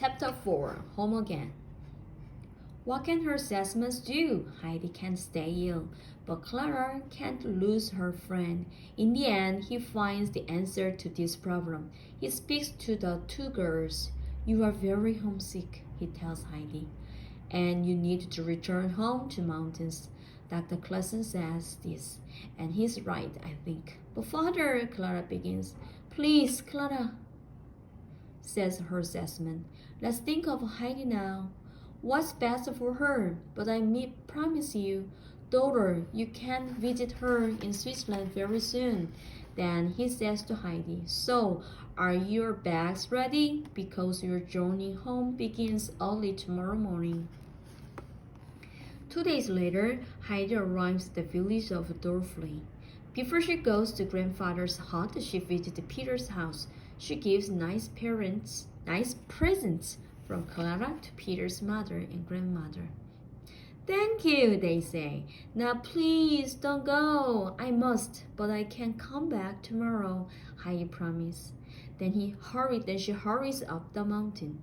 Chapter 4, Home Again. What can her assessments do? Heidi can't stay ill, but Clara can't lose her friend. In the end, he finds the answer to this problem. He speaks to the two girls. You are very homesick, he tells Heidi, and you need to return home to mountains. Dr. Clausen says this, and he's right, I think. But father, Clara begins. Please, Clara, says her assessment. Let's think of Heidi now. What's best for her? But I promise you, daughter, you can visit her in Switzerland very soon. Then he says to Heidi, so, are your bags ready? Because your journey home begins early tomorrow morning. 2 days later, Heidi arrives at the village of Dorfli. Before she goes to grandfather's hut, she visits Peter's house. She gives nice presents from Clara to Peter's mother and grandmother. Thank you, they say. Now please don't go. I must, but I can come back tomorrow, Heidi promises. Then she hurries up the mountain.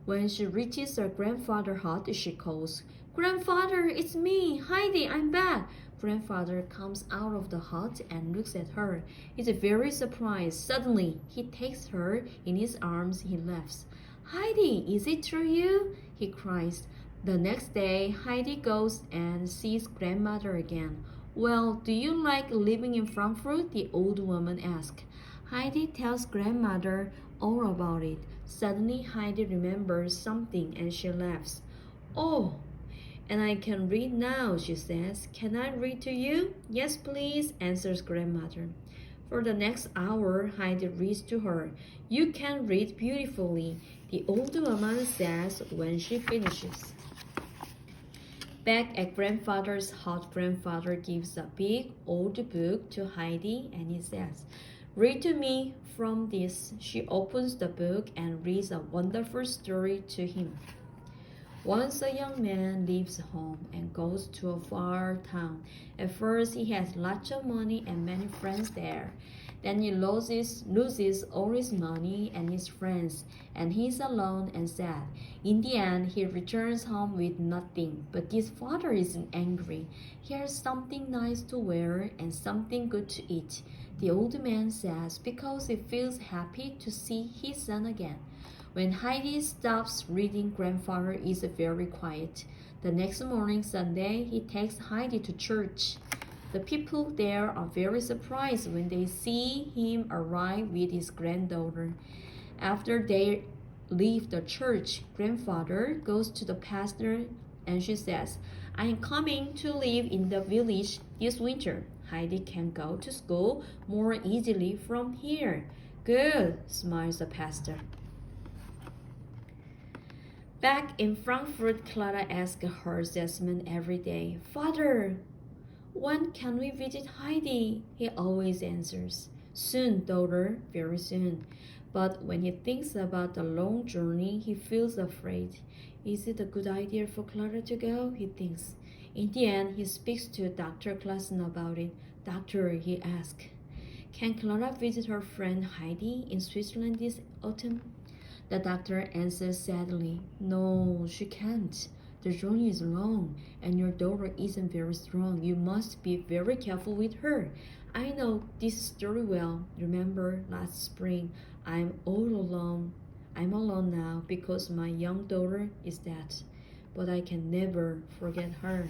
When she reaches her grandfather's hut, she calls, Grandfather, it's me, Heidi, I'm back. Grandfather comes out of the hut and looks at her. He's very surprised. Suddenly, he takes her in his arms. He laughs. Heidi, is it true you? He cries. The next day, Heidi goes and sees grandmother again. Well, do you like living in Frankfurt? The old woman asks. Heidi tells grandmother all about it. Suddenly, Heidi remembers something and she laughs. Oh, and I can read now, she says. Can I read to you? Yes, please, answers grandmother. For the next hour, Heidi reads to her. You can read beautifully, the old woman says when she finishes. Back at grandfather's hut, grandfather gives a big old book to Heidi and he says, read to me from this. She opens the book and reads a wonderful story to him. Once a young man leaves home and goes to a far town. At first he has lots of money and many friends there. Then he loses all his money and his friends, and he's alone and sad. In the end, he returns home with nothing, but his father isn't angry. He has something nice to wear and something good to eat. The old man says because he feels happy to see his son again. When Heidi stops reading, grandfather is very quiet. The next morning, Sunday, he takes Heidi to church. The people there are very surprised when they see him arrive with his granddaughter. After they leave the church, grandfather goes to the pastor and she says, I am coming to live in the village this winter. Heidi can go to school more easily from here. Good, smiles the pastor. Back in Frankfurt, Clara asks her assessment every day. Father, when can we visit Heidi? He always answers, soon, daughter, very soon. But when he thinks about the long journey, he feels afraid. Is it a good idea for Clara to go? He thinks. In the end, he speaks to Dr. Clausen about it. Doctor, he asks, can Clara visit her friend Heidi in Switzerland this autumn? The doctor answers sadly, no, she can't. The journey is long, and your daughter isn't very strong. You must be very careful with her. I know this story well. Remember last spring, I'm alone now because my young daughter is dead. But I can never forget her.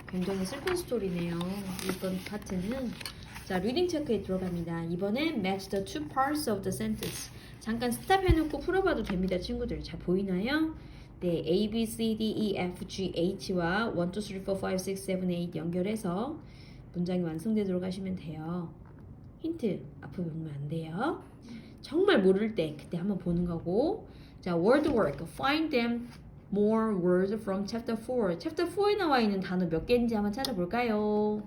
굉장히 슬픈 스토리네요. 이번 파트는 자, 리딩 체크에 들어갑니다. 이번엔 match the two parts of the sentence. 잠깐 스탑해놓고 풀어봐도 됩니다, 친구들. 잘 보이나요? 네, A, B, C, D, E, F, G, H와 1, 2, 3, 4, 5, 6, 7, 8 연결해서 문장이 완성되도록 하시면 돼요. 힌트 앞으로 보면 안 돼요. 정말 모를 때 그때 한번 보는 거고. 자, word work. Find them more words from chapter 4. chapter 4에 나와 있는 단어 몇 개인지 한번 찾아볼까요?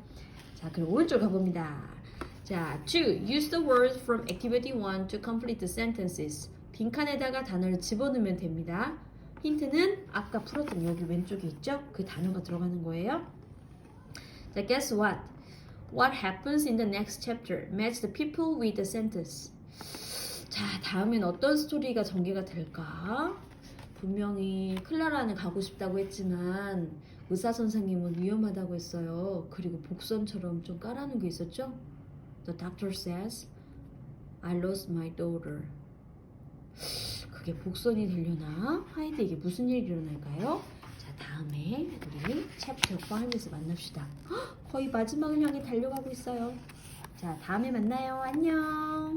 자, 그럼 오른쪽 가봅니다. 자, 2. Use the words from activity 1 to complete the sentences. 빈칸에다가 단어를 집어넣으면 됩니다. 힌트는 아까 풀었던 여기 왼쪽에 있죠? 그 단어가 들어가는 거예요. 자, guess what? What happens in the next chapter? Match the people with the sentence. 자, 다음엔 어떤 스토리가 전개가 될까? 분명히 클라라는 가고 싶다고 했지만 의사 선생님은 위험하다고 했어요. 그리고 복선처럼 좀 까라는 게 있었죠? The doctor says, I lost my daughter. 그게 복선이 되려나? 하이드에게 무슨 일이 일어날까요? 자, 다음에 우리 chapter 5에서 만납시다. 거의 마지막을 향해 달려가고 있어요. 자, 다음에 만나요. 안녕.